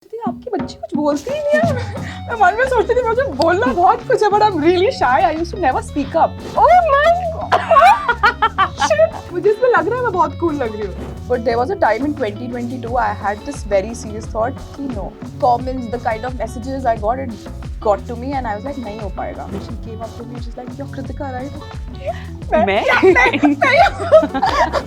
थी आपकी बच्ची कुछ बोलती ही नहीं है। मैं मन में सोचती थी मुझे बोलना बहुत कुछ है, but I am really shy. I used to never speak up. Oh my shit, मुझे इसमें लग रहा है मैं बहुत कूल लग रही हूँ। But there was a time in 2022 I had this very serious thought कि no, comments, the kind of messages I got, it got to me and I was like नहीं हो पाएगा. She came up to me, she's like, you're Kritika, right? मैं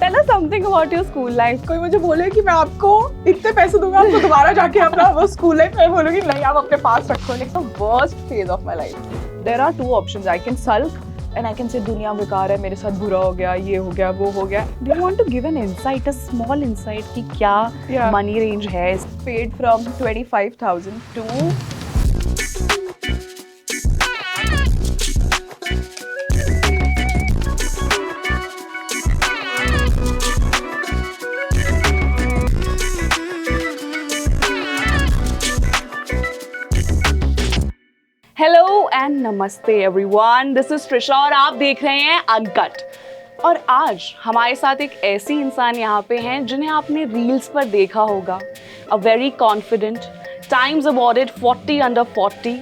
Tell us something about your school life. कोई मुझे बोले कि मैं आपको इतने पैसे दूंगा, आपको दोबारा जाके अपना वो स्कूल लाइफ में बोलूंगी नहीं आप अपने पास रखो. Like the worst phase of my life. There are two options. I can sulk and I can say दुनिया बेकार है, मेरे साथ बुरा हो गया, ये हो गया, वो हो गया. Do you want to give an insight, a small insight कि क्या money range है? Paid from 25,000 to hello and नमस्ते एवरीवन, दिस इज ट्रिशा और आप देख रहे हैं अनकट. और आज हमारे साथ एक ऐसी इंसान यहाँ पे हैं जिन्हें आपने रील्स पर देखा होगा. A very confident, times awarded 40 under 40,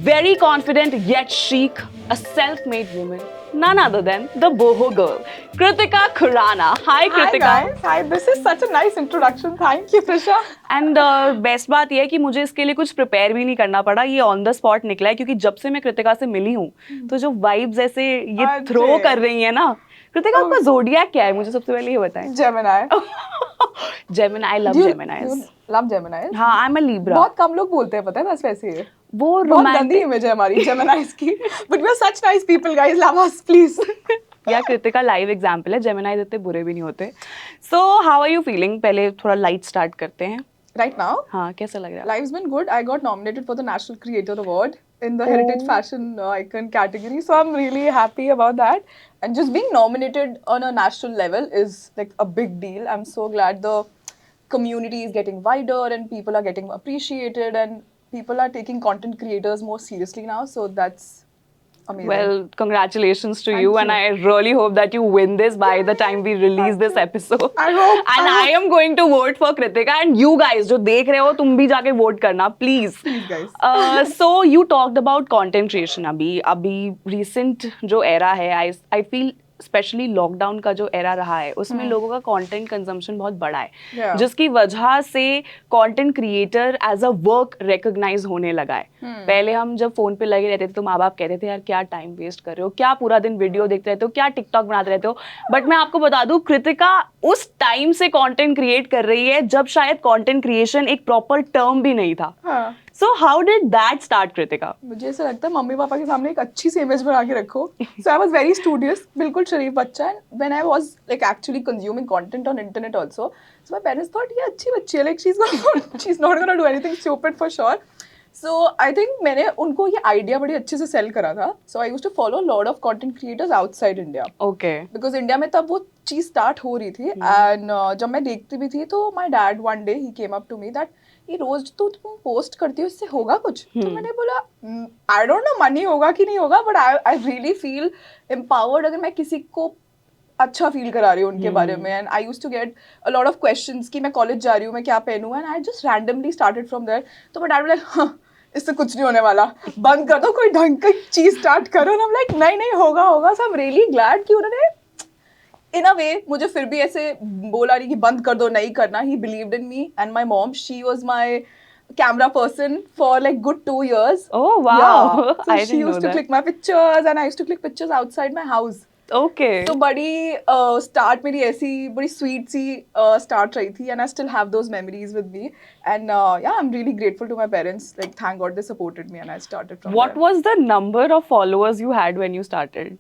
very confident yet chic, a self-made woman, none other than the boho girl, Kritika Khurana. Hi Kritika. Hi guys. Hi, this is such a nice introduction. Thank you, Trisha. And best बात यह है कि मुझे इसके लिए कुछ prepare भी नहीं करना पड़ा, ये ऑन द स्पॉट निकला है क्योंकि जब से मैं कृतिका से मिली हूँ तो जो वाइब्स ऐसे ये थ्रो कर रही है ना. कृतिका आपका ज़ोडिएक क्या है, मुझे सबसे पहले ये बताएं. Gemini. Gemini, I love Geminis. Love Geminis? हाँ, I'm a Libra. बहुत कम लोग बोलते हैं, पता है, बस वैसे ही. वो बहुत गंदी रोमांटिक इमेज है हमारी Geminis की. But we are such nice people, guys. Love us, please. या कृतिका लाइव एग्जाम्पल है. Geminis इतने बुरे भी नहीं होते. So how are you feeling? पहले थोड़ा लाइट स्टार्ट करते हैं. Right now, हाँ, कैसा लग रहा है? life's been good. I got nominated for the National Creator Award in the Heritage Fashion Icon category, so I'm really happy about that. And just being nominated on a national level is like a big deal. I'm so glad the community is getting wider and people are getting appreciated and people are taking content creators more seriously now. So that's amazing. Well, congratulations to Thank you, you. and I really hope that you win this by the time we release this episode. I hope. And I am going to vote for Kritika, and you guys जो देख रहे हो तुम भी जाके vote करना please. Please, guys. So you talked about content creation. अभी recent जो era है, I feel स्पेशली लॉकडाउन का जो एरा रहा है उसमें लोगों का कंटेंट कंजम्पशन बहुत बड़ा है, जिसकी वजह से content creator as a work recognise होने लगा है. पहले हम जब फोन पे लगे रहते थे तो माँ बाप कहते थे यार क्या टाइम वेस्ट कर रहे हो, क्या पूरा दिन वीडियो देखते रहते हो, क्या टिकटॉक बनाते रहते हो. बट मैं आपको बता दूं कृतिका उस टाइम से कंटेंट क्रिएट कर रही है जब शायद कंटेंट क्रिएशन एक प्रॉपर टर्म भी नहीं था. So how did that start, Kritika? मुझे ऐसा लगता है मम्मी पापा के सामने एक अच्छी सी इमेज बना के रखो. So I was very studious, बिल्कुल शरीफ बच्चा. And when I was like actually consuming content on internet also, so my parents thought ये अच्छी बच्ची है, like she's not gonna do anything stupid for sure. So I think मैंने उनको ये idea बड़ी अच्छे से सेल करा था. So I used to follow a lot of content creators outside India. Okay. Because India में तब वो चीज स्टार्ट हो रही थी. And जब मैं देखती भी थी तो my dad one day he came up to me that ये रोज तो तुम पोस्ट करती हो, इससे होगा कुछ? तो मैंने बोला आई डोंट नो मनी होगा कि नहीं होगा, but I really feel empowered अगर मैं किसी को अच्छा फील करा रही हूँ उनके बारे में. And I used to get a lot of questions कि मैं कॉलेज जा रही हूँ, मैं क्या पहनूं, and I just randomly started from there. तो बट आई वाज लाइक इससे कुछ नहीं होने वाला, बंद कर दो, कोई ढंग की चीज स्टार्ट करो. एंड आई एम लाइक नहीं नहीं होगा होगा. सो आई एम रियली ग्लैड कि उन्होंने in a way मुझे फिर भी ऐसे बोला नहीं कि बंद कर दो, नहीं करना. He believed in me and my mom, she was my camera person for like good 2 years. Oh wow. Yeah. So I she didn't know used to that. click my pictures and I used to click pictures outside my house. Okay. तो बड़ी start मेरी ऐसी बड़ी sweet सी start रही थी, and I still have those memories with me. And yeah, I'm really grateful to my parents. Like thank God they supported me and I started from What there. was the number of followers you had when you started?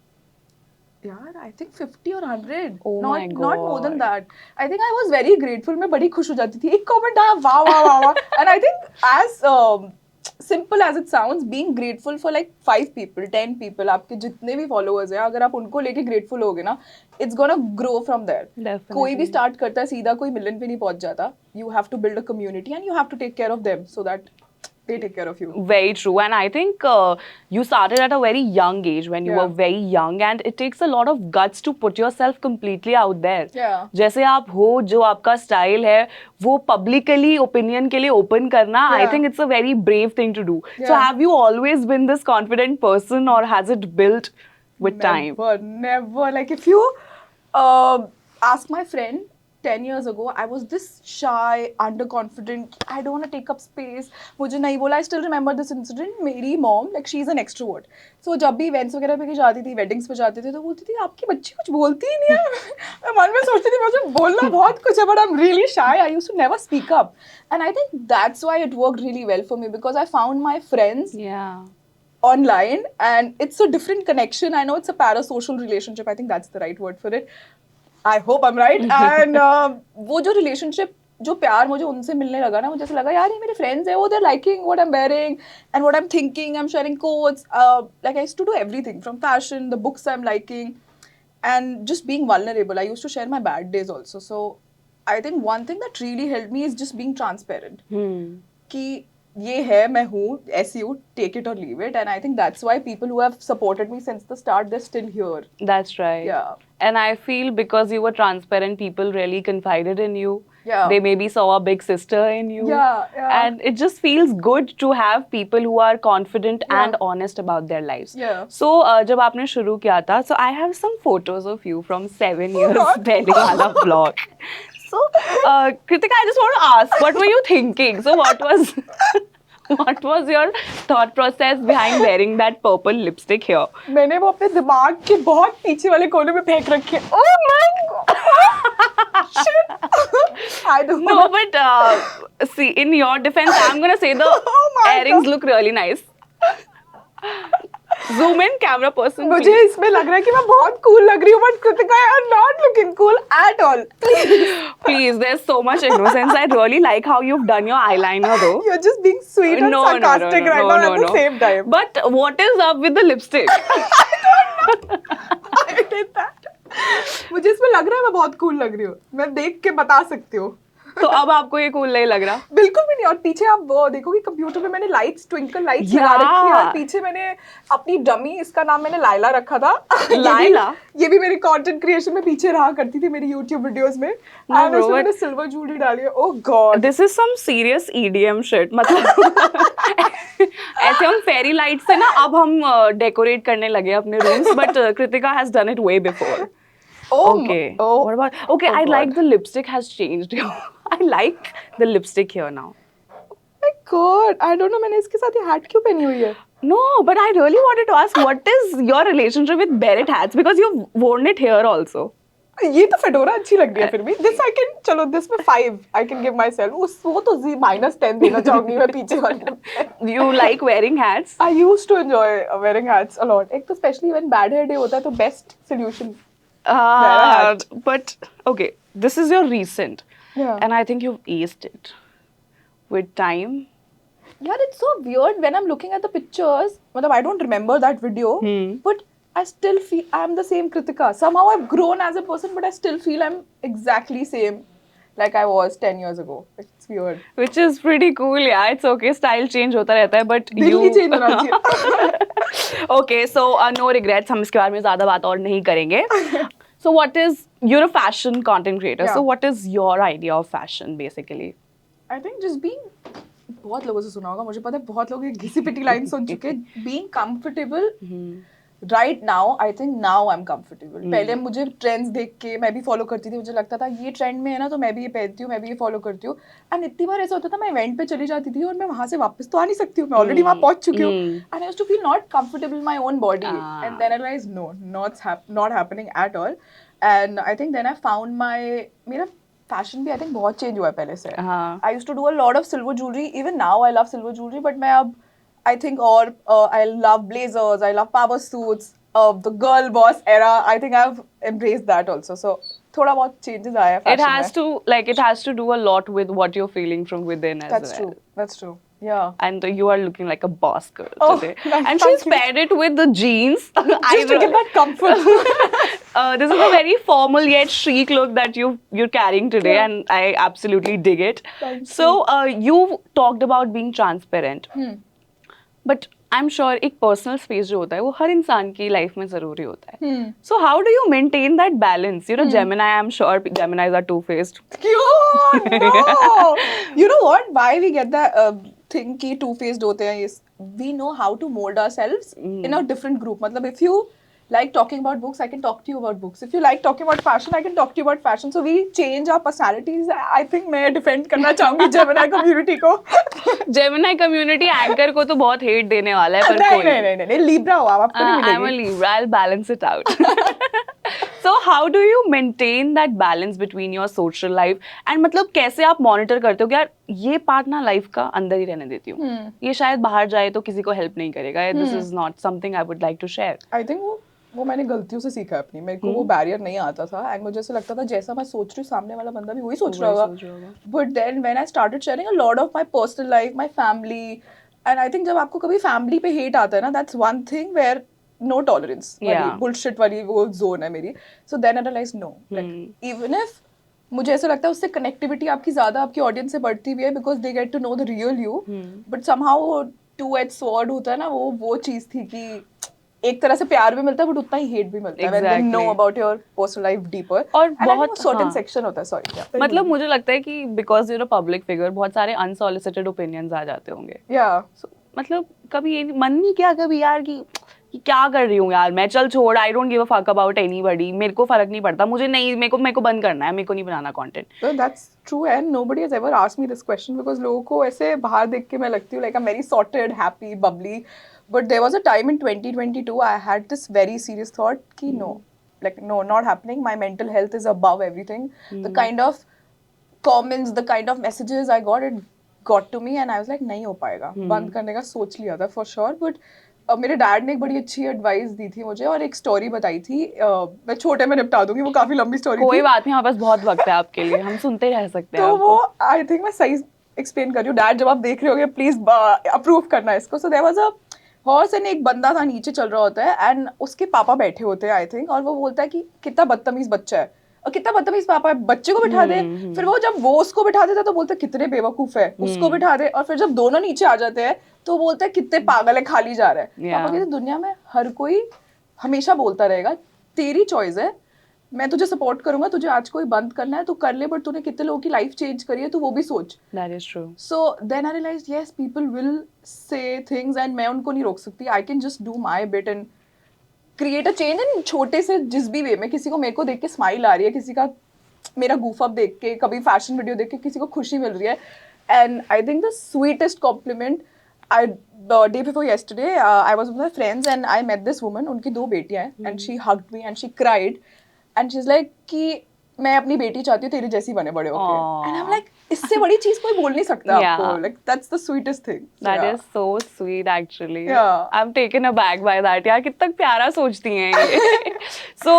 Yeah, I think 50 or 100. Oh not, my Not more than God. that. I think I was very grateful. मैं बड़ी खुश हो जाती थी. एक comment आया, वाह वाह वाह वाह. And I think as simple as it sounds, being grateful for like 5 people, 10 people, आपके जितने भी followers हैं, अगर आप उनको लेके grateful होगे ना, it's gonna grow from there. Definitely. कोई भी start करता है सीधा कोई million पे नहीं पहुंच जाता. You have to build a community and you have to take care of them so that they take care of you. Very true. And I think you started at a very young age, when you Yeah. were very young, and it takes a lot of guts to put yourself completely out there. Yeah. जैसे आप हो, जो आपका style है, वो publicly opinion के लिए open करना, I Yeah. think it's a very brave thing to do. So Yeah. have you always been this confident person, or has it built with time? Never. Like if you ask my friend 10 years ago, I was this shy, underconfident. I don't want to take up space. मुझे नहीं बोला. I still remember this incident. मेरी mom, like she's an extrovert. So जब भी events वगैरह पे जाती थी, weddings पे जाते थे, तो बोलती थी आपकी बच्ची कुछ बोलती ही नहीं है. मैं मन में सोचती थी मुझे बोलना बहुत कुछ है, but I'm really shy. I used to never speak up, and I think that's why it worked really well for me, because I found my friends Yeah. online, and it's a different connection. I know it's a parasocial relationship. I think that's the right word for it. I hope I'm right. And वो जो relationship, जो प्यार मुझे उनसे मिलने लगा ना, मुझे ऐसा लगा यार ये मेरे friends हैं, वो they're liking what I'm wearing and what I'm thinking. I'm sharing quotes. Like I used to do everything from fashion, the books I'm liking, and just being vulnerable. I used to share my bad days also. So I think one thing that really helped me is just being transparent. कि ये है, मैं हूँ, ऐसी हूँ, take it or leave it. And I think that's why people who have supported me since the start, they're still here. That's right. Yeah. And I feel because you were transparent, people really confided in you. Yeah. They maybe saw a big sister in you. Yeah. And it just feels good to have people who are confident Yeah. and honest about their lives. Yeah. So, जब आपने शुरू किया था, so I have some photos of you from 7 years God. पहले वाला vlog. So, Kritika, I just want to ask, what were you thinking? So, what was your thought process behind wearing that purple lipstick here? मैंने वो अपने दिमाग के बहुत पीछे वाले कोने में फेंक रखी है. Oh my God! Shit! I don't know. No, but see, in your defense, I'm gonna say the Oh my earrings God. look really nice. Zoom in, camera person. मुझे please. इसमें लग रहा है कि मैं बहुत cool लग रही हूँ, but Kritika, you're not looking cool at all. Please. Please, there's so much innocence. I really like how you've done your eyeliner, though. You're just being sweet and sarcastic right now at the same time. But what is up with the lipstick? I did that. मुझे इसमें लग रहा है मैं बहुत cool लग रही हूँ. मैं देख के बता सकती हूँ. तो अब आपको ये कूल नहीं लग रहा? बिल्कुल भी नहीं. और पीछे आप वो देखोगे कंप्यूटर पे मैंने लाइट्स, ट्विंकल लाइट्स लगा रखी है, और पीछे मैंने अपनी डमी, इसका नाम मैंने लाइला रखा था. लाइला? ये भी मेरी कंटेंट क्रिएशन में पीछे रहा करती थी मेरी YouTube वीडियोस में. और उसमें मैंने सिल्वर ज्वेलरी डाली है. Oh God, this is some serious EDM shit. मतलब ऐसे हम फेरी लाइट से ना अब हम डेकोरेट करने लगे अपने rooms, but Kritika has done it way before. Okay. What about? Okay, I like the lipstick has changed. I like the lipstick here now. my god, I don't know मैंने इसके साथ ये hat क्यों पहनी हुई है. No, but I really wanted to ask, what is your relationship with Barrett hats? Because you've worn it here also. ये तो फेडोरा अच्छी लग रही है फिर भी. This I can, चलो this में 5 I can give myself. वो तो -10 देना चाहूंगी मैं पीछे वाले. You like wearing hats? I used to enjoy wearing hats a lot. एक तो especially when bad hair day होता है तो best solution. But okay, this is your recent. Yeah. And I think you've aced it with time. Yeah, it's so weird when I'm looking at the pictures. मतलब I don't remember that video, but I still feel I'm the same Kritika. Somehow I've grown as a person, but I still feel I'm exactly same like I was 10 years ago. It's weird. Which is pretty cool, yeah. It's okay. Style change होता रहता है, but दिल you. He change होना चाहिए. Okay, so no regrets. हम इसके बारे में ज़्यादा बात और नहीं करेंगे. So what is, you're a fashion content creator. Yeah. So what is your idea of fashion basically? I think just being, बहुत लोगों से सुना होगा, मुझे पता है बहुत लोग ये घिसी पिटी लाइन सुन चुके हैं. Being comfortable. Right now, I think now I'm comfortable. पहले मुझे ट्रेंड्स देख के मैं भी फॉलो करती थी. मुझे लगता था ये ट्रेंड में है ना, तो मैं भी ये पहनती हूँ, मैं भी ये फॉलो करती हूँ. एंड इतनी बार ऐसा होता था मैं इवेंट पे चली जाती थी और मैं वहाँ से वापस तो आ नहीं सकती हूँ. मैं ऑलरेडी वहाँ पहुँच चुकी हूँ. And I used to feel not comfortable in my own body. And then I realized no, not happening at all. And I think then I found मेरा फैशन भी I think बहुत चेंज हुआ है पहले से. I used to do a lot of silver jewelry. Even now I love silver jewelry, but मैं अब I think I love blazers, I love power suits, the girl boss era. I think I've embraced that also. So थोड़ा बहुत changes आया है fashion में. It has to do a lot with what you're feeling from within as well. That's true. Yeah. And you are looking like a boss girl Oh, today. nice, And thank she's you. paired it with the jeans. Just to get that comfort. This is a very formal yet chic look that you're carrying today, Yeah. and I absolutely dig it. Thank So you talked about being transparent, but I'm sure एक personal space जो होता है वो हर इंसान की life में ज़रूरी होता है. So how do you maintain that balance? You know, Gemini, I'm sure Geminis are two-faced. No. You know what? Why we get that thing कि two-faced होते हैं is we know how to mold ourselves in a different group. मतलब if you like talking about books, I can talk to you about books. If you like talking about fashion, I can talk to you about fashion. So we change our personalities. I think मैं defend करना चाहूँगी Gemini community को. Gemini community anchor को तो बहुत hate देने वाला है, पर कोई नहीं Libra हो आप, आपको नहीं I'm a मिलेगी. Libra. I'll balance it out. So how do you maintain that balance between your social life and मतलब कैसे आप monitor करते हो कि यार ये part ना life का अंदर ही रहने देती हूँ, ये शायद बाहर जाए तो किसी को help नहीं करेगा, this is not something I would like to share. I think वो मैंने गलतियों से सीखा है अपनी. मेरे को वो बैरियर नहीं आता था एंड मुझे ऐसा लगता था जैसा मैं सोच रही हूँ सामने वाला बंदा भी वही सोच रहा होगा. But then when I started sharing a lot of my personal life, my family, and I think जब आपको कभी फैमिली पे हेट आता है ना, that's one thing where no tolerance वाली बुलशिट वाली वो जोन है मेरी. So then I realise no, like even if मुझे ऐसा लगता है उससे कनेक्टिविटी आपकी ज्यादा आपकी ऑडियंस से बढ़ती भी है because they get to know the real you. But somehow two edge sword होता है ना, वो चीज थी कि एक तरह से प्यार भी मिलता है बट उतना ही हेट भी मिलता है when they know about your personal life deeper. और बहुत certain section होता है. Sorry. मतलब मुझे लगता है कि because you're a public figure बहुत सारे unsolicited opinions आ जाते होंगे. Yeah. So, मतलब कभी ये मन नहीं किया कभी यार कि क्या कर रही हूँ यार मैं, चल छोड़, I don't give a fuck about anybody, मेरे को फर्क नहीं पड़ता, मुझे नहीं, मेरे को बंद करना है, मेरे को नहीं बनाना content. So that's true and nobody has ever asked me this question because लोगों को ऐसे बाहर देख के मैं लगती हूँ like I'm very sorted, happy, bubbly. But there was a time in 2022 I had this very serious thought कि no, like no, not happening. My mental health is above everything. The kind of comments, the kind of messages I got, it got to me and I was like नहीं हो पाएगा. बंद करने का सोच लिया था for sure. But मेरे डैड ने एक बड़ी अच्छी एडवाइस दी थी मुझे और एक स्टोरी बताई थी. मैं छोटे में निपटा दूंगी, वो काफी लंबी स्टोरी थी. कोई बात नहीं, हमारे पास बहुत वक्त है आपके लिए, हम सुनते रह सकते हैं. तो वो आई थिंक मैं सही एक्सप्लेन कर रही हूँ. डैड जब आप देख रहे होगे प्लीज अप्रूव करना इसको. So there was a horse and एक बंदा था नीचे चल रहा होता है एंड उसके पापा बैठे होते हैं आई थिंक, और वो बोलता है कि कितना बदतमीज बच्चा है और कितना बदतमीज पापा है, बच्चे को बिठा दे. फिर वो जब वो उसको बिठा देता तो बोलता है कितने बेवकूफ है, उसको बिठा दे. और फिर जब दोनों नीचे आ जाते हैं तो बोलता है कितने पागल है, खाली जा रहा है. पापा कहते दुनिया में हर कोई हमेशा बोलता रहेगा, तेरी चॉइस है, मैं तुझे सपोर्ट करूंगा, तुझे आज कोई बंद करना है तो कर ले, बट तूने कितने लोगों की लाइफ चेंज करी है तो वो भी सोच. That is true. So then I realized yes, people will say things and मैं उनको नहीं रोक सकती. I can just do my bit and create a change in छोटे से जिस भी वे में. किसी को मेरे को देख के स्माइल आ रही है, किसी का मेरा goof up देख के, कभी फैशन वीडियो देख के किसी को खुशी मिल रही है. And I think the sweetest compliment the day before yesterday, I was with my friends and I met this woman. उनकी 2 बेटियां हैं and she hugged me and she cried and she's like कि मैं अपनी बेटी चाहती हूँ तेरी जैसी बने बड़े होके. And I'm like इससे बड़ी चीज कोई बोल नहीं सकता आपको. Like that's the sweetest thing. That is so sweet actually. Yeah. I'm taken aback by that. यार कितना प्यारा सोचती हैं ये. So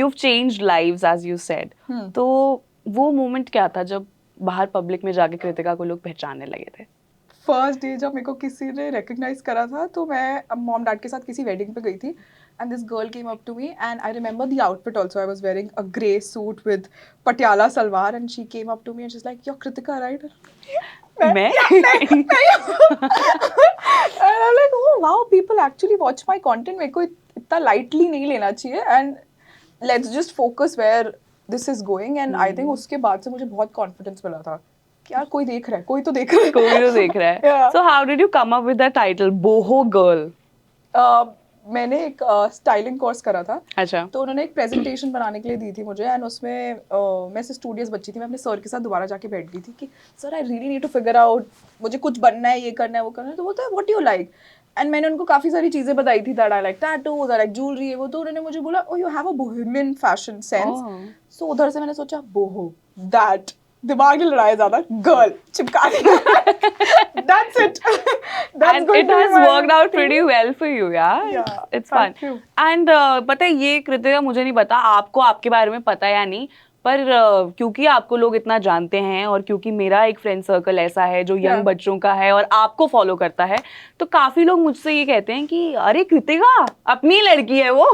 you've changed lives as you said. तो वो moment क्या था जब बाहर पब्लिक में जाके कृतिका को लोग पहचानने लगे थे? फर्स्ट डे जब मेरे को किसी ने रिकॉग्नाइज करा था तो मैं मॉम डैड के साथ किसी वेडिंग पे गई थी and this girl came up to me and I remember the outfit also. I was wearing a grey suit with Patiala salwar and she came up to me and she's like, you're Kritika, right? मैं? And I'm like, oh wow, people actually watch my content. मेरे को इतना lightly नहीं लेना चाहिए and let's just focus where this is going. And I think उसके बाद से मुझे बहुत confidence मिला था कि यार कोई देख रहा है, कोई तो देख रहा है. कोई तो देख रहा है. Yeah. So how did you come up with that title, Boho Girl? मैंने एक स्टाइलिंग कोर्स करा था. अच्छा. तो उन्होंने एक प्रेजेंटेशन बनाने के लिए दी थी मुझे एंड उसमें मैं से स्टूडियस बच्ची थी. मैं अपने सर के साथ दोबारा जाके बैठ गई थी कि sir I really need to figure out, मुझे कुछ बनना है, ये करना है, वो करना है. तो बोलता है व्हाट यू लाइक एंड मैंने उनको काफ़ी सारी चीज़ें बताई थी. That I like tattoos, I like jewellery, वो. तो उन्होंने मुझे बोला oh you have a bohemian fashion sense. So उधर से मैंने सोचा बोहो, दैट दिमाग ही लड़ाया ज्यादा, गर्ल चिपका दिया. That's it. That's And it has worked out pretty well for you, yeah. It's fun. Thank you. And पता है ये कृतिका मुझे नहीं पता आपको आपके बारे में पता है या नहीं, पर क्योंकि आपको लोग इतना जानते हैं और क्योंकि मेरा एक फ्रेंड सर्कल ऐसा है जो यंग बच्चों का है और आपको फॉलो करता है, तो काफी लोग मुझसे ये कहते हैं कि अरे कृतिका अपनी लड़की है वो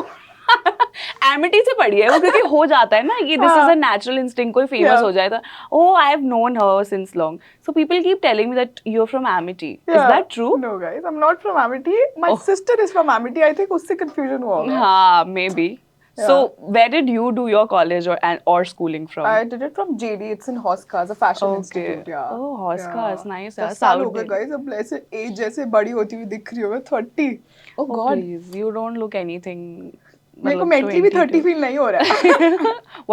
एमिटी से पढ़ी है वो, क्योंकि हो जाता है ना कि this is a natural instinct, कोई फेमस हो जाए तो oh I have known her since long, so people keep telling me that you are from Amity, is that true? No guys, I am not from Amity, my sister is from Amity, I think उससे confusion हुआ होगा. हाँ, maybe. So, where did you do your college or schooling from? I did it from JD. It's in Hoskas, a fashion institute. Yeah. Oh, Hoskas, nice. 10 साल हो गए guys. अब ऐसे as जैसे बड़ी होती हुई दिख रही हो मैं 30. Oh God. Please, you don't look anything. मेरे को mentally भी 30 feel नहीं हो रहा है.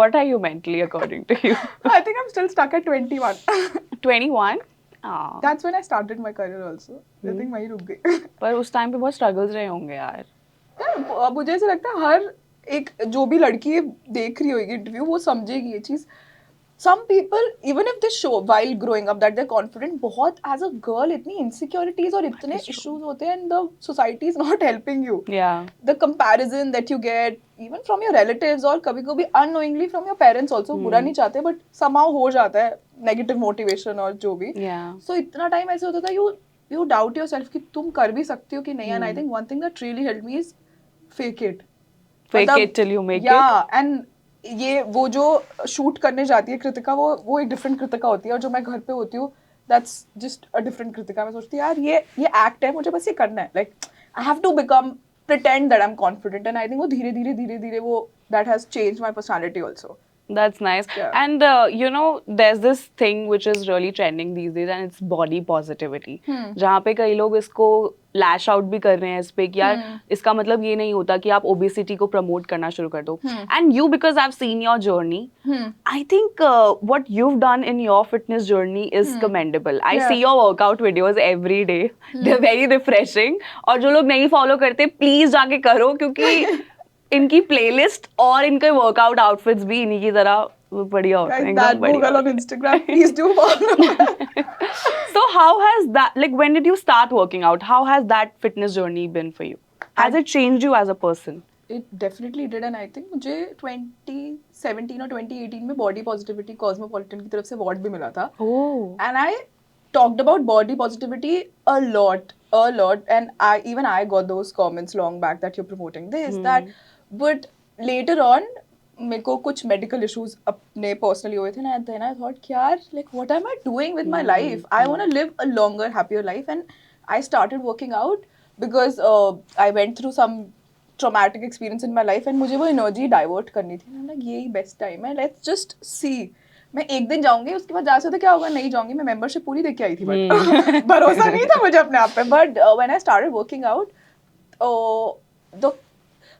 What are you mentally according to you? I think I'm still stuck at 21. 21? That's when I started my career also. I think वहीं रुक गई. पर उस टाइम पे बहुत struggles रहे होंगे यार. यार मुझे ऐसा लगता है हर एक जो भी लड़की देख रही होगी इंटरव्यू वो समझेगी ये चीज. Some people even if they show while growing up that they're confident, बहुत as a girl इतनी insecurities और इतने issues होते हैं and the society is not helping you. Yeah. The comparison that you get even from your relatives और कभी-कभी unknowingly from your parents also, बुरा नहीं चाहते but somehow हो जाता है negative motivation और जो भी. Yeah. So इतना टाइम ऐसे होता था you doubt yourself कि तुम कर भी सकती हो कि नहीं. And I think one thing that really helped me is fake it. Fake it till you make it. Yeah, and ये वो जो शूट करने जाती है कृतिका वो एक डिफरेंट कृतिका होती है और जो मैं घर पे होती हूँ that's just a different Kritika. मैं सोचती हूँ यार ये एक्ट है, मुझे बस ये करना है. Like I have to become pretend that I am confident and I think वो धीरे धीरे वो that has changed my personality also. That's nice. Yeah. And you know, there's this thing which is really trending these days and it's body positivity. जहाँ पे कई लोग इसको लैश out भी कर रहे हैं इस पे कि यार इसका मतलब ये नहीं होता कि आप ओबेसिटी को प्रमोट करना शुरू कर दो. And you, because I've seen your journey, I think what you've done in your fitness journey is commendable. I see your workout videos every day. They're very refreshing. और जो लोग नहीं फॉलो करते प्लीज जाके करो, क्योंकि इनकी प्लेलिस्ट और इनके वर्कआउट आउटफिट्स भी इन्हीं की तरह बढ़िया होते हैं. That Google on Instagram, please do follow. So how has that, like when did you start working out? How has that fitness journey been for you? Has it changed you as a person? It definitely did, and I think मुझे 2017 और 2018 में body positivity Cosmopolitan की तरफ से award भी मिला था. Oh. And I talked about body positivity a lot, and I got those comments long back that you're promoting this, that, but later on मेरे को कुछ medical issues अपने personally हुए थे ना, and then I thought कि यार like what am I doing with my life? I want to live a longer, happier life, and I started working out because I went through some traumatic experience in my life and मुझे वो energy divert करनी थी. मैं like यही best time है, let's just see. मैं एक दिन जाऊंगी, उसके बाद जा सकते क्या होगा, नहीं जाऊंगी. मैं मेंबरशिप पूरी देके आई थी बट भरोसा नहीं था मुझे अपने आप पे. But when I started working out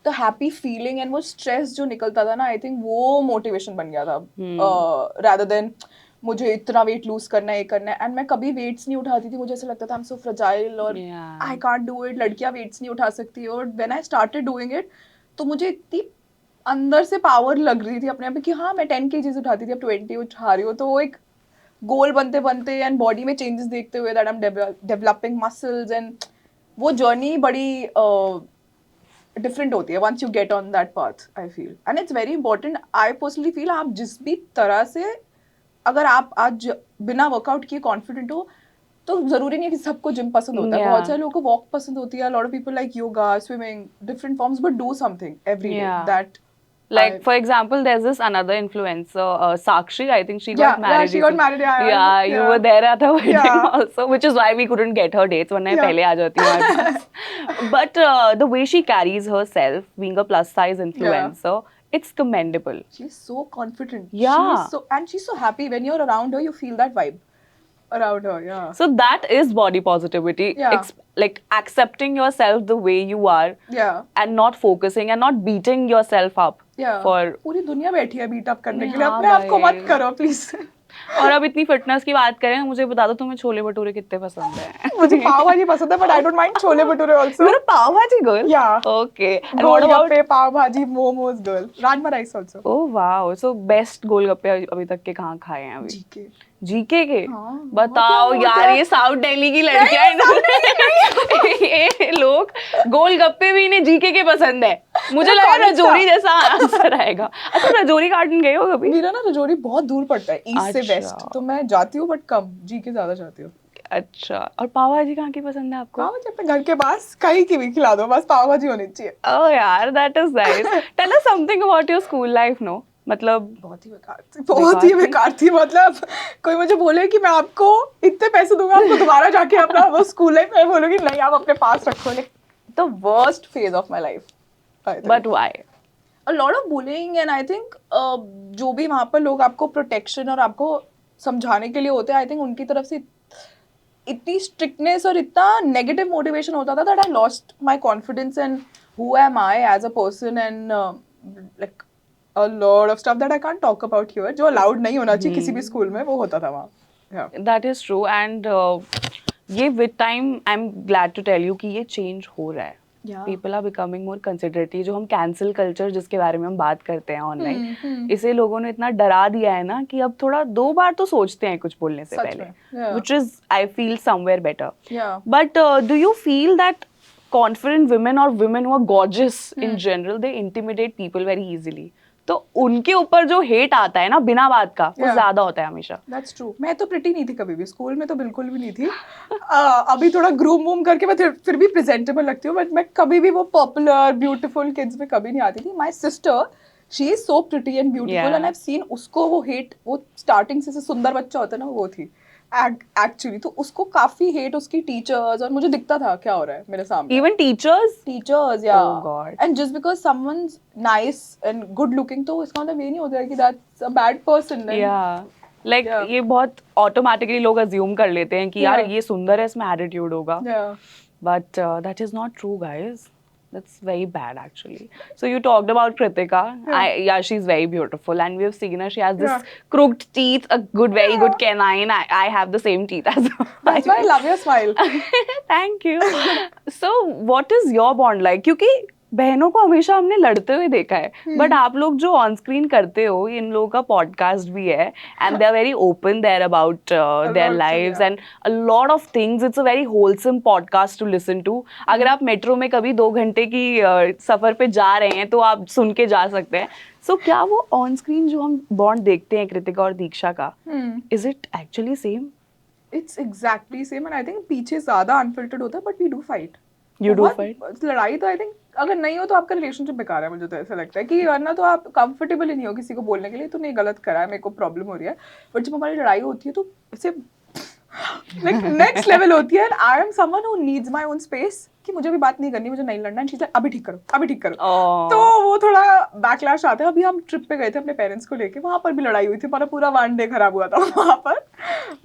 the happy feeling and वो स्ट्रेस जो निकलता था ना, आई थिंक वो मोटिवेशन बन गया था रादर देन मुझे इतना वेट लूज करना है, ये करना है. एंड मैं कभी वेट्स नहीं उठाती थी, मुझे ऐसा लगता था आई एम सो फ्रजाइल और आई कांट डू इट, लड़कियां वेट्स नहीं उठा सकती. और when I started doing it तो मुझे इतनी अंदर से पावर लग रही थी अपने आप में कि हाँ मैं 10 kgs उठाती थी, अब 20 उठा रही हूँ. तो वो एक गोल बनते बनते एंड बॉडी में चेंजेस देखते हुए that I am developing muscles, and वो जर्नी बड़ी डिफरेंट होती है once you get on that path, I feel. And it's very important. I personally feel आप जिस भी तरह से अगर आप आज बिना वर्कआउट किए कॉन्फिडेंट हो तो जरूरी नहीं है कि सबको जिम पसंद होता है. बहुत सारे लोगों को वॉक पसंद होती है, lot of people like yoga, swimming, different forms, but do something every day that. Like for example, there's this another influencer, Sakshi. I think she got married. Yeah, she got married. Yeah, you were there at her wedding also, which is why we couldn't get her dates. वरना पहले आ जाती हूँ. But the way she carries herself, being a plus size influencer, it's commendable. She's so confident. Yeah. She's so happy when you're around her. You feel that vibe around her. Yeah. So that is body positivity. Yeah. Like accepting yourself the way you are. Yeah. And not focusing and not beating yourself up. पूरी दुनिया बैठी है beat up करने के लिए, अपने आप को मत करो प्लीज. और अब इतनी फिटनेस की बात करें, मुझे बता दो तुम्हें छोले भटूरे कितने पसंद हैं? मुझे पाव भाजी पसंद है but I don't mind chole bhature also. मेरा pav bhaji girl. Yeah okay. And what about pav bhaji, momos girl, rajma rice also. Oh wow. So best golgappe अभी तक के कहाँ खाए हैं? अभी जीके के. बताओ यार, ये साउथ दिल्ली की लड़कियां ये लोग गोलगप्पे भी इन्हें जीके के पसंद है. मुझे लगा रजौरी जैसा आंसर आएगा। अच्छा, रजौरी गार्डन गए हो कभी? मेरा ना रजौरी बहुत दूर पड़ता है, ईस्ट से अच्छा। वेस्ट, तो मैं जाती हूँ बट कम, जी के ज्यादा जाती हूँ। अच्छा, और पाव भाजी कहाँ की पसंद है आपको? हाँ, मुझे अपने घर के पास कहीं की भी खिला दो, बस पाव भाजी होनी चाहिए। ओह यार, that is nice. Tell us something about your school life. No, मतलब बहुत ही बेकार थी, बहुत ही बेकार थी। मतलब कोई मुझे बोले कि मैं आपको इतने पैसे दूंगा, आपको दोबारा जाके अपना वो स्कूल लाइफ, मैं बोलूंगी नहीं, आप अपने पास रखो। The worst phase of my life. But why? a lot of bullying and I think जो भी वहाँ पर लोग आपको प्रोटेक्शन और आपको समझाने के लिए होते हैं, आई थिंक उनकी तरफ से इतनी स्ट्रिक्टनेस और इतना नेगेटिव मोटिवेशन होता था that I lost my confidence in who am I as a person and like a lot of stuff that I can't talk about here, जो अलाउड नहीं होना चाहिए किसी भी स्कूल में, वो होता था वहाँ। Yeah. That is true. And ये with time I am glad to tell you कि ये चेंज हो रहा है। Yeah. People are becoming more considerate. जो हम कैंसिल कल्चर जिसके बारे में हम बात करते हैं ऑनलाइन, इसे लोगों ने इतना डरा दिया है ना कि अब थोड़ा 2 बार तो सोचते हैं कुछ बोलने से पहले, Yeah. which is I feel somewhere better. Yeah. But do you feel that confident women or women who are gorgeous in general, they intimidate people very easily? तो उनके ऊपर जो हेट आता है ना बिना बात का, वो Yeah. ज्यादा होता है हमेशा। That's true. मैं तो प्रिटी नहीं थी कभी भी, स्कूल में तो बिल्कुल भी नहीं थी। अभी थोड़ा ग्रूम वूम करके मैं फिर भी प्रेजेंटेबल लगती हूँ, बट मैं कभी भी वो पॉपुलर ब्यूटीफुल किड्स में कभी नहीं आती थी। My sister, she is so pretty and beautiful and I have seen उसको वो हेट, वो स्टार्टिंग से सुंदर बच्चा होता है ना, वो थी एक्चुअली। तो उसको काफी हेट उसकी टीचर्स, और मुझे दिखता था क्या हो रहा है मेरे सामने। इवन टीचर्स, या Oh God. And just because someone's nice and good looking, तो इसका मतलब ये नहीं होता है कि that's a bad person. Like Yeah. ये बहुत ऑटोमेटिकली लोग अज्यूम कर लेते हैं कि यार Yeah. ये सुंदर है, इसमें एटीट्यूड होगा। Yeah. But that is not true, guys. That's very bad, actually. So you talked about Kritika. Yeah, she's very beautiful, and we have seen her. She has this Yeah. crooked teeth, a very good canine. I have the same teeth as well. That's why I love your smile. Thank you. So what is your bond like? क्योंकि बहनों को हमेशा हमने लड़ते हुए देखा है, but आप लोग जो ऑन स्क्रीन करते हो, इन लोगों का पॉडकास्ट भी है and they are very open there about their lives and a lot of things. It's a very wholesome podcast to listen to. अगर आप मेट्रो में कभी 2 घंटे की सफर पे जा रहे हैं तो आप सुन के जा सकते हैं। सो क्या वो ऑन स्क्रीन जो हम बॉन्ड देखते हैं कृतिका और दीक्षा का, is it actually same? It's exactly same and I think पीछे ज्यादा अनफिल्टर्ड होता है, but we do fight. You do बहुत fight? लड़ाई तो आई थिंक अगर नहीं हो तो आपका रिलेशनशिप बेकार है, मुझे तो ऐसा लगता है कि वरना तो आप कंफर्टेबल ही नहीं हो किसी को बोलने के लिए, तो नहीं गलत करा है, मेरे को प्रॉब्लम हो रही है। बट जब हमारी लड़ाई होती है तो ऐसे like next level होती है, and I am someone who needs my own space, कि मुझे भी बात नहीं करनी, मुझे नहीं लड़ना, and she's like अभी ठीक करो, अभी ठीक करो। तो वो थोड़ा बैकलैश आता है। अभी हम ट्रिप पे गए थे अपने पेरेंट्स को लेके, वहां पर भी लड़ाई हुई थी, हमारा पूरा 1 डे खराब हुआ था वहां पर,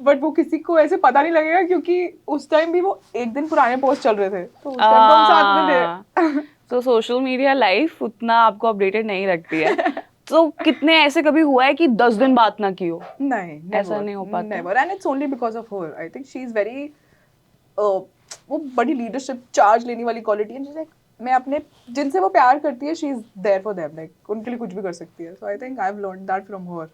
बट वो किसी को ऐसे पता नहीं लगेगा क्योंकि उस टाइम भी वो 1 दिन पुराने पोस्ट चल रहे थे, तो उस टाइम तो हम साथ में थे। तो सोशल मीडिया लाइफ उतना आपको अपडेटेड नहीं रखती है। तो कितने ऐसे कभी हुआ है कि 10 दिन बात ना की हो? नहीं, ऐसा नहीं हो पाता। Never, and it's only because of her. I think she is very, वो बड़ी लीडरशिप चार्ज लेने वाली क्वालिटी है, लाइक मैं अपने जिनसे वो प्यार करती है, she is there for them, like उनके लिए कुछ भी कर सकती है। So I think I have learned that from her.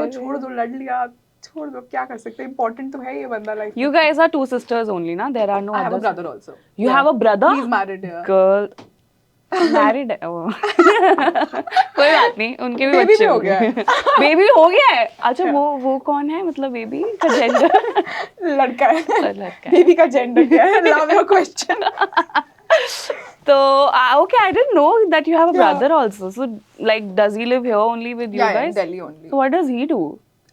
छोड़ दो, लड़ लिया, छोड़ दो, क्या कर सकते हैं, इंपॉर्टेंट तो है ये बंदा life. You guys are 2 sisters only, na? There are no I have a others. brother also. You have a brother? He's married, yeah. Girl. Married है वो। कोई बात नहीं, उनके भी Baby बच्चे भी हो गया है। बेबी हो गया है? अच्छा, वो कौन है, मतलब बेबी का जेंडर? लड़का है। लड़का है। बेबी का जेंडर क्या है? Love your question. So okay, I didn't know that you have a Yeah. brother also. So like, does he live here only with you Yeah, guys? in Delhi only. So what does he do?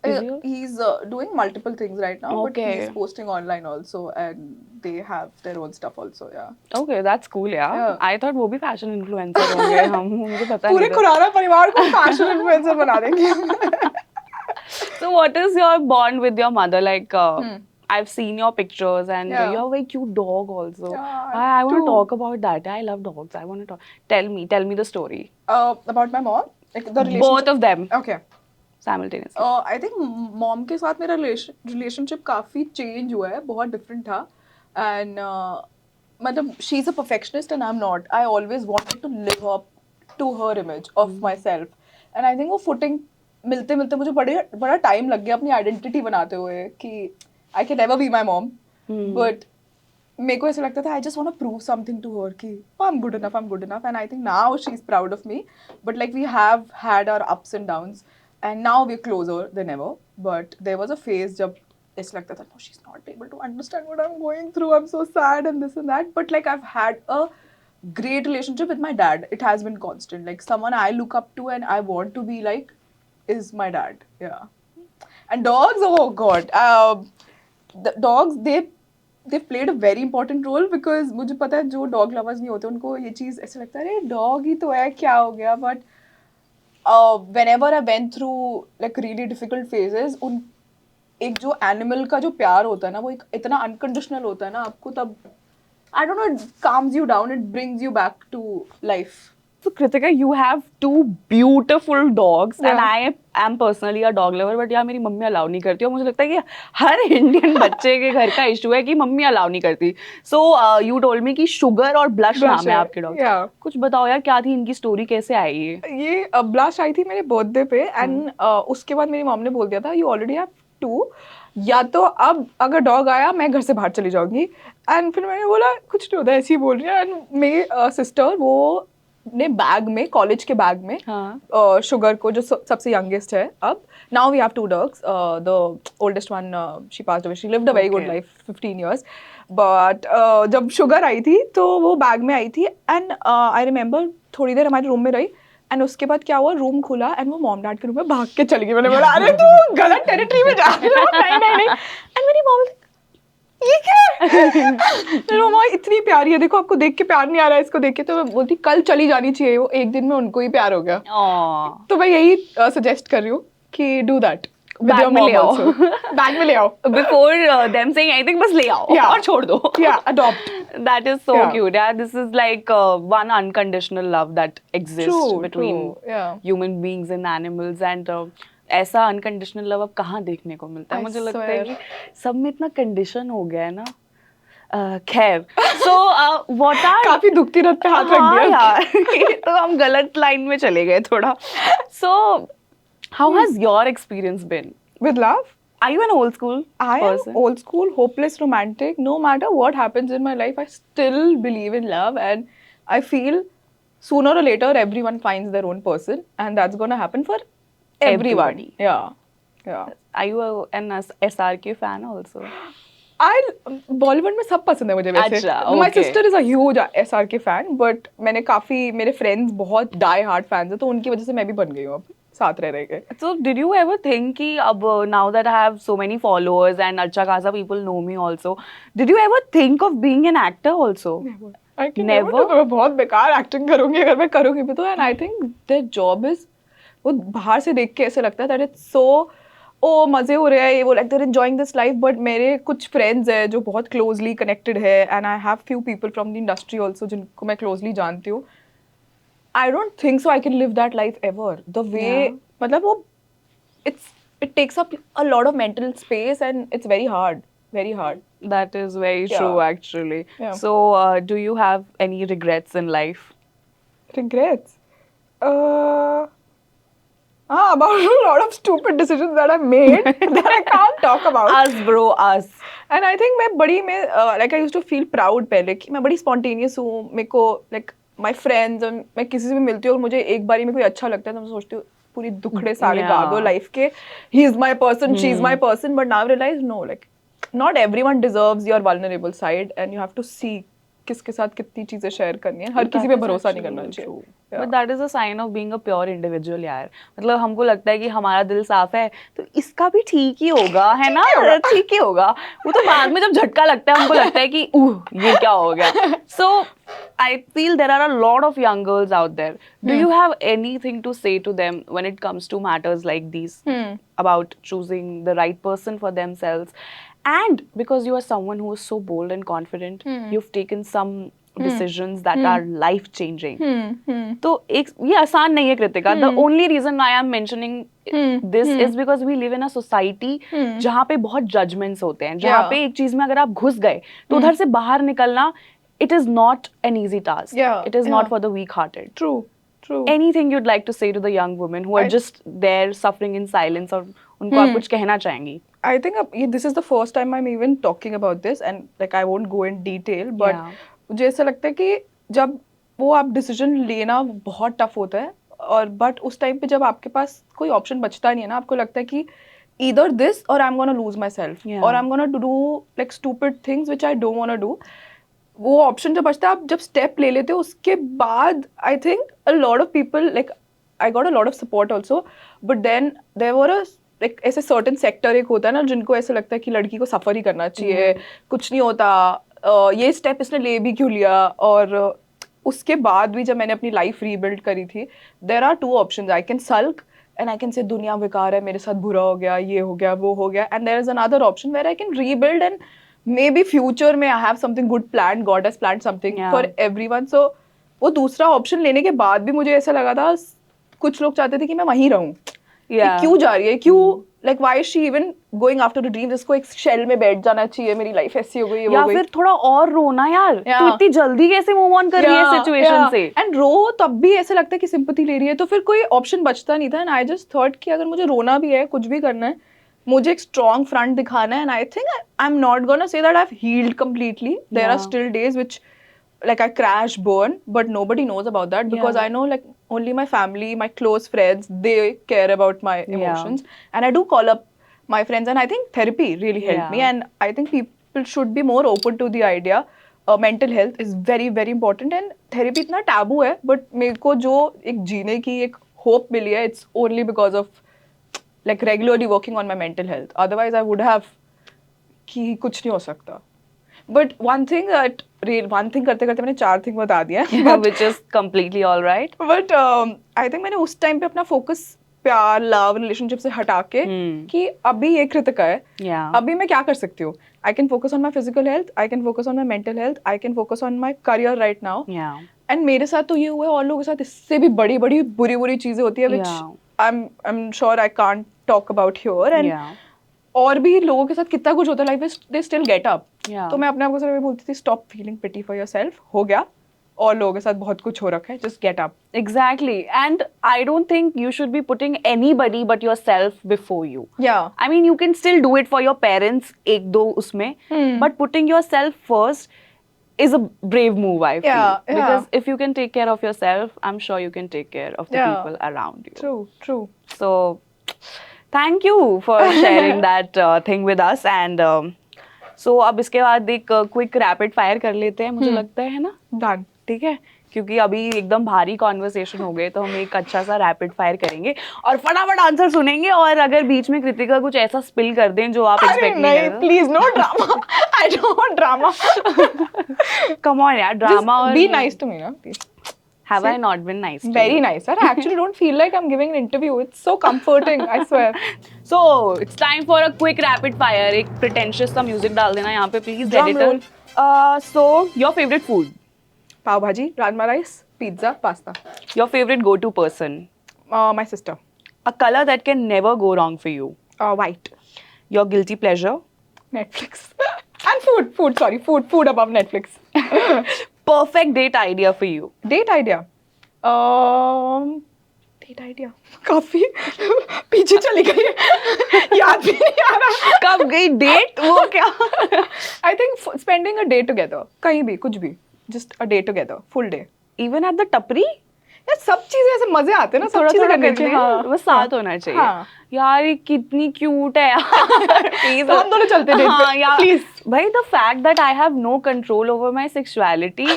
Is he? He's doing multiple things right now, but Okay. he's posting online also, and they have their own stuff also. Yeah. Okay, that's cool, yeah. Yeah. I thought वो भी fashion influencer होंगे, मुझे पता पूरे नहीं था। खुराना परिवार को फैशन इन्फ्लुएंसर बना देंगे। So what is your bond with your mother? Like, I've seen your pictures and Yeah. you have a very cute dog also. Yeah, I want to too. talk about that. I love dogs. I want to talk. Tell me the story. About my mom, like the relationship. Both of them Okay. simultaneously. I think mom के साथ मेरा relationship काफ़ी change हुआ है, बहुत different था। And मतलब she is a perfectionist and I am not. I always wanted to live up to her image of my self, and I think वो फुटिंग मिलते मिलते मुझे बड़ा टाइम लग गया अपनी आइडेंटिटी बनाते हुए कि I can never be my mom, but मेरे को ऐसा लगता था I just want to prove something to her कि I am good enough and I think now she is proud of me but like we have had our ups and downs and now we are closer than ever but there was a phase जब ऐसा लगता था no she is not able to understand what I am going through I am so sad and this and that but like I have had a great relationship with my dad. It has been constant. Like someone I look up to and I want to be like is my dad. Yeah. And dogs, oh god. The dogs they've played a very important role because मुझे पता है जो dog lovers नहीं होते उनको ये चीज़ ऐसा लगता है अरे dog ही तो है क्या हो गया but whenever I went through like really difficult phases उन एक जो animal का जो प्यार होता है ना वो एक इतना unconditional होता है ना आपको तब I don't know, it calms you down, it brings you back to life. So Kritika, you have two beautiful dogs and Yeah. I am personally a dog lover, but यार मेरी मम्मी अलाउ नहीं करती और मुझे लगता है कि हर Indian बच्चे के घर का इशू है कि मम्मी अलाउ नहीं करती. So you told me कि शुगर और ब्लश नाम है आपके डॉग. Yeah. कुछ बताओ यार क्या थी इनकी स्टोरी कैसे आई ये? ब्लश आई थी मेरे बर्थडे पे एंड उसके बाद मेरी मॉम ने बोल दिया था यू ऑलरेडी हैव 2 या तो अब अगर डॉग आया मैं घर से बाहर चली जाऊंगी एंड फिर मैंने बोला कुछ नहीं होता ऐसे ही बोल रही है एंड मेरी सिस्टर वो ने बैग में कॉलेज के बैग में शुगर को जो सबसे यंगेस्ट है अब now we have 2 dogs the oldest one she passed away she lived a very good life 15 years but जब शुगर आई थी तो वो बैग में आई थी एंड आई रिमेम्बर थोड़ी देर हमारे रूम में रही एंड उसके बाद क्या हुआ रूम खुला एंड वो मॉम डैड के रूम में भाग के चली गई मैंने बोला अरे तू गलत टेरिटरी में जा रही हो नहीं एंड मेरी मॉम ये क्या है मेरी मम्मा इतनी प्यारी है देखो आपको देख के प्यार नहीं आ रहा है इसको देख के तो मैं बोलती कल चली जानी चाहिए वो एक दिन में उनको ही प्यार हो गया तो मैं यही सजेस्ट कर रही हूँ कि डू दैट बैग में ले आओ बैग में ले आओ बिफोर देम सेइंग एनीथिंग बस ले आओ और छोड़ दो adopt That is so cute. Yeah, this is like one unconditional love that exists between human beings and animals and ऐसा unconditional love अब कहाँ देखने को मिलता है मुझे लगता है कि सब में इतना condition हो गया है ना खैर so what are काफी दुखती रथ पे हाथ रख दिया यार तो हम गलत लाइन में चले गए थोड़ा so how has your experience been with love? Are you an old school person? I am old school, hopeless romantic. No matter what happens in my life, I still believe in love and I feel sooner or later everyone finds their own person and that's going to happen for everyone. Everybody. Yeah. Are you an SRK fan also? Bollywood में सब पसंद है मुझे वैसे. अच्छा, My okay. sister is a huge SRK fan, but मैंने काफी मेरे friends बहुत die hard fans हैं तो उनकी वजह से मैं भी बन गई हूँ अब साथ रह के. So did you ever think कि अब now that I have so many followers and अच्छा खासा people know me also, did you ever think of being an actor also? I can Never? तो मैं बहुत बेकार एक्टिंग करूंगी अगर मैं करूंगी भी तो and I think their job is वो बाहर से देख के ऐसे लगता है that it's so ओ मजे हो रहे हैं वो like they're enjoying this life but मेरे कुछ friends हैं जो बहुत closely connected है and I have few people from the industry also जिनको मैं closely जानती हूँ. I don't think so I can live that life ever. The way मतलब वो it takes up a lot of mental space and it's very hard. That is very true actually. Yeah. So do you have any regrets in life? Regrets? About a lot of stupid decisions that I've made that I can't talk about. Us bro, us. And I think मैं like I used to feel proud पहले कि मैं बड़ी spontaneous हूँ मेरे को like my friends और मैं किसी से भी मिलती हूँ और मुझे एक बारी में कोई अच्छा लगता है तो मैं सोचती हूँ पूरी दुखड़े सारे गा दो लाइफ के he is my person she is my person but now I realize no like not everyone deserves your vulnerable side and you have to see किसके साथ कितनी चीजें शेयर करनी है हर किसी पे भरोसा नहीं करना चाहिए. But that is a sign of being a pure individual यार मतलब हमको लगता है कि हमारा दिल साफ है तो इसका भी ठीक ही होगा है ना ठीक ही होगा वो तो बाद में जब झटका लगता है हमको लगता है कि ये क्या हो गया. So I feel there are a lot of young girls out there. Do you have anything to say to them when it comes to matters like these about choosing the right person for themselves? And because you are someone who is so bold and confident, you've taken some decisions that are life changing. तो एक ये आसान नहीं है Kritika. The only reason I am mentioning this is because we live in a society जहाँ पे बहुत judgments होते हैं जहाँ पे एक चीज में अगर आप घुस गए तो उधर से बाहर निकलना it is not an easy task. It is not for the weak-hearted. True. Anything you'd like to say to the young women who are just there suffering in silence or उनको आप कुछ कहना चाहेंगी? I think this is the first time I'm even talking about this, and like I won't go in detail, but Yeah. मुझे ऐसा लगता है कि जब वो आप डिसीजन लेना बहुत टफ होता है, और बट उस टाइम पे जब आपके पास कोई ऑप्शन बचता नहीं है ना, आपको लगता है कि either this or I'm gonna lose myself, Yeah. or I'm gonna do like stupid things which I don't wanna do. वो ऑप्शन जब बचता है, आप जब स्टेप ले लेते हो उसके बाद I think a lot of people, like I got a lot of support also, but then there were a like ऐसे सर्टेन सेक्टर एक होता है ना जिनको ऐसे लगता है कि लड़की को सफर ही करना चाहिए, कुछ नहीं होता, ये स्टेप इसने ले भी क्यों लिया। और उसके बाद भी जब मैंने अपनी लाइफ रीबिल्ड करी थी, there are two options, I can sulk and I can say दुनिया बेकार है, मेरे साथ बुरा हो गया, ये हो गया, वो हो गया, and there is another option where I can rebuild and maybe future में I have something good planned, God has planned something for everyone. So वो दूसरा ऑप्शन लेने के बाद भी मुझे ऐसा लगा था, कुछ लोग चाहते थे कि मैं वहीं रहूं, क्यों जा रही है, क्यों, like why is she even going after the dream, जिसको एक शेल में बैठ जाना चाहिए, मेरी लाइफ ऐसी हो गई, या फिर थोड़ा और रोना यार, तू इतनी जल्दी कैसे मूव ऑन कर रही है सिचुएशन से, एंड रो तब भी ऐसे लगता है कि सिंपैथी ले रही है, तो फिर कोई ऑप्शन बचता नहीं था, एंड आई जस्ट थॉट कि अगर मुझे रोना भी है, कुछ भी करना है, मुझे एक स्ट्रॉन्ग फ्रंट दिखाना है, and I think I am not gonna say that I have healed completely, there are still days which like I crash burn, but nobody knows about that because I know like only my family, my close friends, they care about my emotions, and I do call up my friends, and I think therapy really helped me, and I think people should be more open to the idea. Mental health is very very important, and therapy इतना taboo है, but मेरे को जो एक जीने की एक hope मिली है, it's only because of like regularly working on my mental health. Otherwise I would have कि कुछ नहीं हो सकता. But one thing करते करते मैंने 4 थिंग बता दिया, which is completely all right. But I think मैंने उस टाइम पे अपना फोकस प्यार, लव, रिलेशनशिप से हटा के कि अभी ये कृतिका है, अभी मैं क्या कर सकती हूँ, I can focus on my physical health, I can focus on my mental health, I can focus on my career right now. And मेरे साथ तो ये हुआ है, और लोगों के साथ इससे भी बड़ी बड़ी बुरी बुरी चीजें होती है, which I'm sure I can't talk about here. And और भी लोगों के साथ कितना कुछ होता है लाइफ में, दे स्टिल गेट अप. तो मैं अपने आप को सिर्फ बोलती थी, stop feeling pity for yourself, हो गया, और लोगों के साथ बहुत कुछ हो रखा है, just get up. Exactly. And I don't think you should be putting anybody but yourself before you. Yeah. I mean, you can still do it for your parents, एक दो उसमें, but putting yourself first is a brave move, I feel. Because if you can take care of yourself, I'm sure you can take care of the people around you. True. So, thank you for sharing that thing with us. And so अब इसके बाद एक quick rapid fire कर लेते हैं, मुझे लगता है ना. Done. ठीक है, क्योंकि अभी एकदम भारी कॉन्वर्सेशन हो गए, तो हम एक अच्छा सा रैपिड फायर करेंगे और फटाफट आंसर सुनेंगे. और अगर बीच में कृतिका कुछ ऐसा स्पिल कर दें जो आप एक्सपेक्ट नहीं कर रहे, please no drama, I don't want drama. Come on यार, ड्रामा. और बी नाइस टू मी ना, please. Have I not been nice to Very you? nice, sir. I actually don't feel like I'm giving an interview. It's so comforting, I swear. So, it's time for a quick rapid fire. एक pretentious सा music डाल देना यहाँ पे, please, editor. So, your favorite food? Pav bhaji, rajma rice, pizza, pasta. Your favorite go-to person? My sister. A color that can never go wrong for you? White. Your guilty pleasure? Netflix. And food. Sorry, food above Netflix. Perfect date idea for you? Date idea. काफी पीछे चली गई है, याद भी नहीं आ रहा कब गई डेट, वो क्या. I think spending a day together, कहीं भी, कुछ भी, just a day together, full day. Even at the टपरी? यार सब चीजें ऐसे मजे आते हैं ना, थोड़ा सब चीजें करने चाहिए, हाँ, बस साथ होना चाहिए. हाँ. यार ये कितनी क्यूट है यार. तो हम दोनों चलते हैं, हाँ यार, प्लीज. भाई, the fact that I have no control over my sexuality,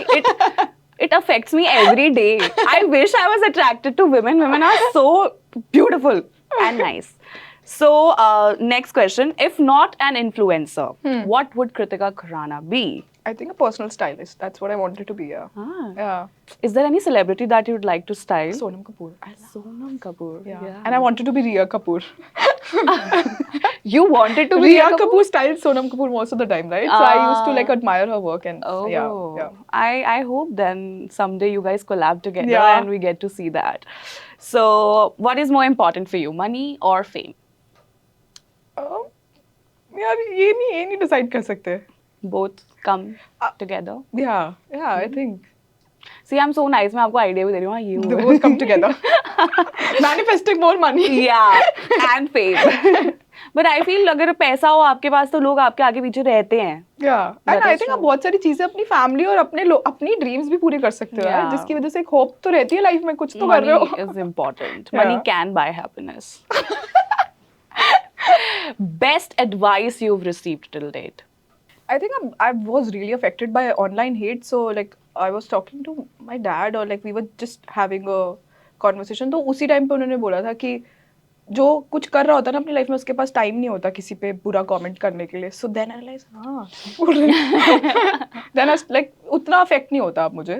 it affects me every day. I wish I was attracted to women. Women are so beautiful and nice. So, next question. If not an influencer, what would Kritika Khurana be? I think a personal stylist. That's what I wanted to be. Yeah. Is there any celebrity that you'd like to style? Sonam Kapoor. Sonam Kapoor. Yeah. And I wanted to be Rhea Kapoor. You wanted to be Rhea Kapoor styled Sonam Kapoor most of the time, right? So I used to like admire her work, and yeah. I hope then someday you guys collab together and we get to see that. So, what is more important for you, money or fame? यार ये नहीं decide कर सकते. Both come together. Yeah, I think. See, I'm so nice. मैं आपको idea भी दे रही हूँ. ये They both come together. Manifesting more money. Yeah, and fame. But I feel अगर पैसा हो आपके पास तो लोग आपके आगे पीछे रहते हैं. And That I is think आप true. बहुत सारी चीजें अपनी फैमिली और अपनी ड्रीम्स भी पूरी कर सकते हो यार, Yeah. जिसकी वजह से एक होप तो रहती है लाइफ में, कुछ तो कर Money रहे हो. is important. Yeah. Money can buy happiness. Best advice you've received till date. I think I was really affected by online hate. So like I was talking to my dad or like we were just having a conversation. तो उसी time पे उन्होंने बोला था कि जो कुछ कर रहा होता है ना अपनी लाइफ में, उसके पास टाइम नहीं होता किसी पे बुरा कमेंट करने के लिए. सो देन आई रियलाइज हाँ देन लाइक उतना अफेक्ट नहीं होता अब मुझे.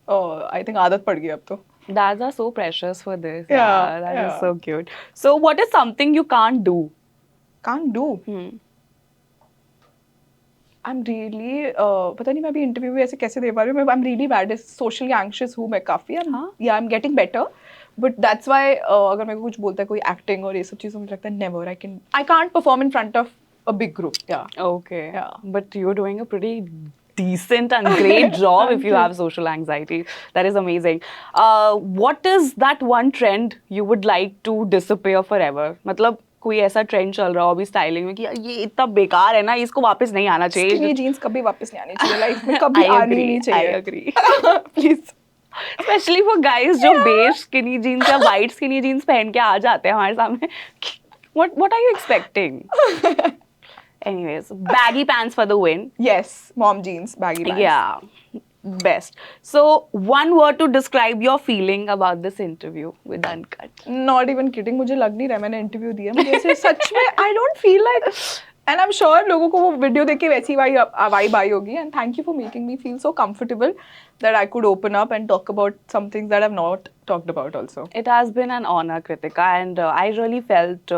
आई थिंक आदत पड़ गई अब तो. Dads are so precious for this. Yeah, That is yeah. so cute. So, what is something you can't do? Can't do. I'm really पता नहीं मैं अभी इंटरव्यू भी ऐसे कैसे दे पा रही हूँ. I'm really bad. Socially anxious हूँ मैं काफी. Yeah, I'm getting better. But that's why अगर मेरे को कुछ बोलता है कोई एक्टिंग और ये सब चीज़, मुझे लगता है never I can't perform in front of a big group. Yeah. Okay. Yeah. But you're doing a pretty decent and great job if you have social anxiety. That is amazing. What is that one trend you would like to disappear forever? मतलब कोई ऐसा trend चल रहा हो अभी styling में कि यार ये इतना बेकार है ना, इसको वापस नहीं आना चाहिए. Skinny jeans कभी वापस नहीं आनी चाहिए लाइफ में, कभी आनी नहीं चाहिए. I agree. Please. Especially for guys जो beige skinny jeans या white skinny jeans पहन के आ जाते हैं हमारे सामने. What are you expecting? Anyways, baggy pants for the win. Yes, mom jeans, baggy pants. Yeah, best. So, one word to describe your feeling about this interview with Uncut. Not even kidding, मुझे लग नहीं रहा मैंने interview दिया. मुझे ऐसे सच में I don't feel like, and I'm sure लोगों को वो वीडियो देख के वैसी वाइब आई होगी. And thank you for making me feel so comfortable that I could open up and talk about some things that I've not talked about also. It has been an honor, Kritika, and I really felt,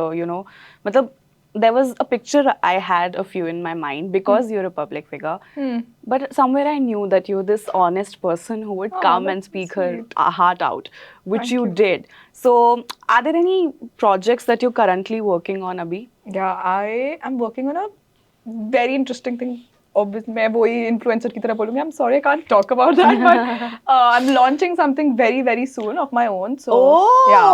मतलब there was a picture I had of you in my mind because you're a public figure. But somewhere I knew that you're this honest person who would come and that's speak sweet. her heart out, which Thank you you. did. So, are there any projects that you're currently working on, Abhi? Yeah, I am working on a very interesting thing. Obviously, मैं वही influencer की तरह बोलूँगी. I'm sorry, I can't talk about that, but I'm launching something very, very soon of my own. So, yeah,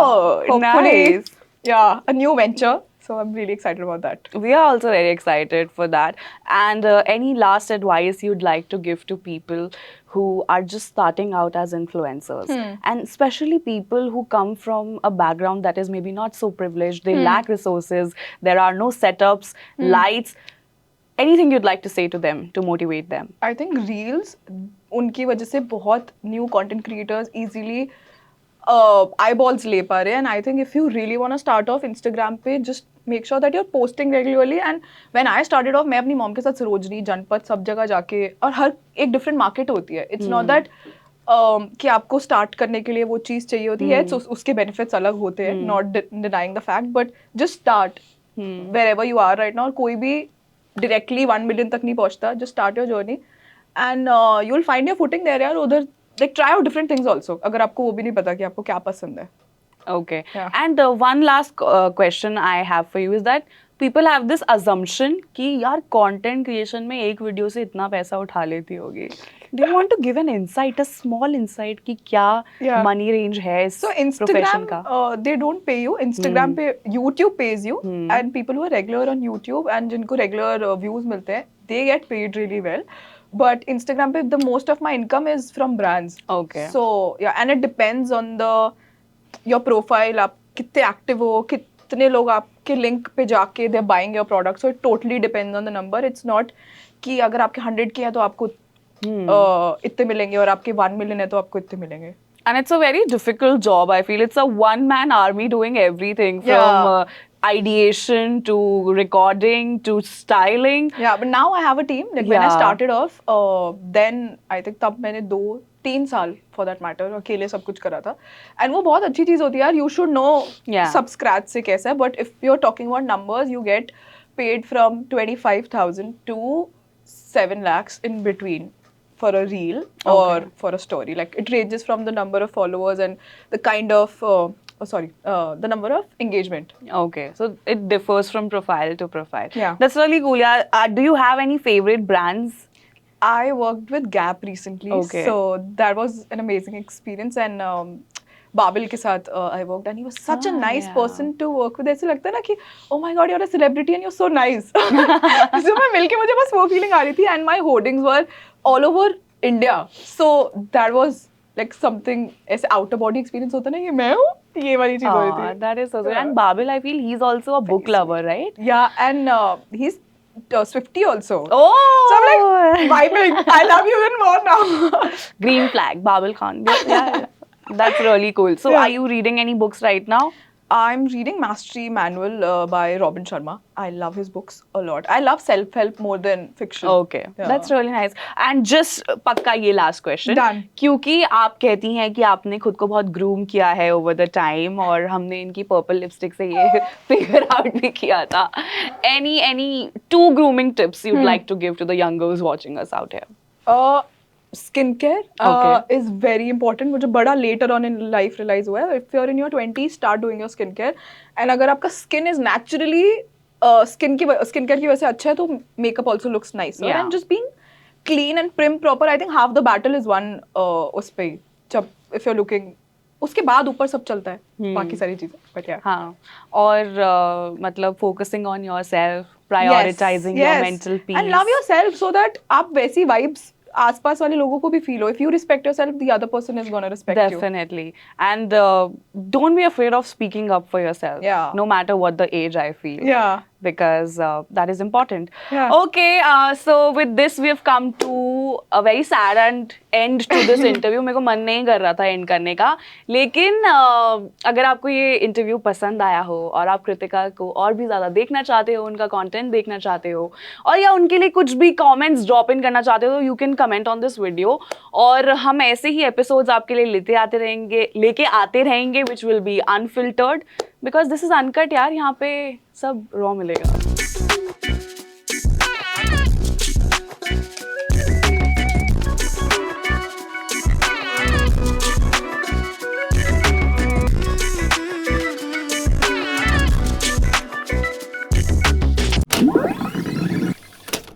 hopefully, nice. Yeah, a new venture. So I'm really excited about that. We are also very excited for that. And any last advice you'd like to give to people who are just starting out as influencers? And especially people who come from a background that is maybe not so privileged, they lack resources, there are no setups, lights. Anything you'd like to say to them to motivate them? I think Reels, उनकी वजह से बहुत new content creators easily eyeballs ले पा रहे हैं. And I think if you really want to start off Instagram पे, just make sure that you're posting regularly. And when I started off, मैं अपनी mom के साथ सरोजनी, जनपद, सब जगह जाके, और हर एक different market होती है. It's not that कि आपको start करने के लिए वो चीज़ चाहिए होती है. उसके benefits अलग होते हैं. Not denying the fact, but just start wherever you are right now. और कोई भी directly 1 million तक नहीं पहुँचता. Just start your journey, and you'll find your footing there यार. उधर like try out different things also. अगर आपको वो भी नहीं पता कि आपको क्या पसंद है. Okay. Yeah. And one last question I have for you is that people have this assumption कि यार content creation में एक वीडियो से इतना पैसा उठा लेती होगी. Do you want to give an insight, a small insight कि क्या money range है इस profession का? They don't pay you. Instagram पे YouTube pays you, and people who are regular on YouTube and जिनको regular views मिलते हैं, they get paid really well. But Instagram पे the most of my income is from brands. Okay. So yeah, and it depends on your profile. आप कितने active हो, कितने लोग आपके link पे जाके they're buying your product. So it totally depends on the number. It's not कि अगर आपके 100K है तो आपको इतने मिलेंगे, और आपके 1 million है तो आपको इतने मिलेंगे. And it's a very difficult job. I feel it's a one-man army doing everything from ideation to recording to styling. Yeah, but now I have a team. Like when I started off, then I think तब मैंने 2-3 साल for that matter अकेले सब कुछ करा था. And वो बहुत अच्छी चीज़ होती है यार. You should know सब scratch से कैसा है. But if you're talking about numbers, you get paid from 25,000 to 7 lakhs in between for a reel or for a story. Like it ranges from the number of followers and the kind of the number of engagement. Okay, so it differs from profile to profile. Yeah. That's really cool. Yeah. Do you have any favorite brands? I worked with Gap recently. Okay. So that was an amazing experience. And Babil के साथ I worked and he was such a nice yeah. Person to work with. ऐसे लगता है ना कि oh my god, you are a celebrity and you are so nice. जो मैं मिलके मुझे बस वो फीलिंग आ रही थी. And my hoardings were all over India. So that was like something, ऐसे आउटर बॉडी एक्सपीरियंस होता है ना कि मैं हूँ, ये वाली चीज हो रही थी. That is so sweet. And Babil, I feel he's also a book lover, right? Yeah, and he's Swifty also. Oh, So I'm like vibing. I love you even more now. Green flag, Babil Khan. Yeah. That's really cool. So, Yeah. are you reading any books right now? I'm reading Mastery Manual by Robin Sharma. I love his books a lot. I love self-help more than fiction. Okay, Yeah. that's really nice. And just पक्का ये last question. Done. क्योंकि आप कहती हैं कि आपने खुद को बहुत groom किया है over the time और हमने इनकी purple lipstick से ये figure out भी किया था. Any 2 grooming tips you'd like to give to the young girls watching us out here? Skincare Okay. is very important. मुझे बड़ा later on in life realize हुआ है. If you're in your 20s, start doing your skincare. And अगर आपका skin is naturally skincare की वजह से अच्छा है तो makeup also looks nicer. Yeah. And just being clean and prim proper, I think half the battle is won उस पे ही. जब if you're looking, उसके बाद ऊपर सब चलता है बाकी सारी चीजें. But yeah. हाँ, और मतलब focusing on yourself, prioritizing your mental peace. And love yourself so that आप वैसी vibes आसपास वाले लोगों को भी feel हो. If you respect yourself, the other person is gonna respect you. Definitely. And don't be afraid of speaking up for yourself. Yeah. No matter what the age, I feel. Yeah. Because that is important. Yeah. Okay, so with this we have come to a very sad and end to this interview. मेरे को मन नहीं कर रहा था end करने का, लेकिन अगर आपको ये interview पसंद आया हो और आप कृतिका को और भी ज़्यादा देखना चाहते हो, उनका content देखना चाहते हो, और या उनके लिए कुछ भी comments drop in करना चाहते हो, तो you can comment on this video. और हम ऐसे ही episodes आपके लिए लेके आते रहेंगे which will be unfiltered. Because this is uncut यार, यहाँ पे सब raw मिलेगा.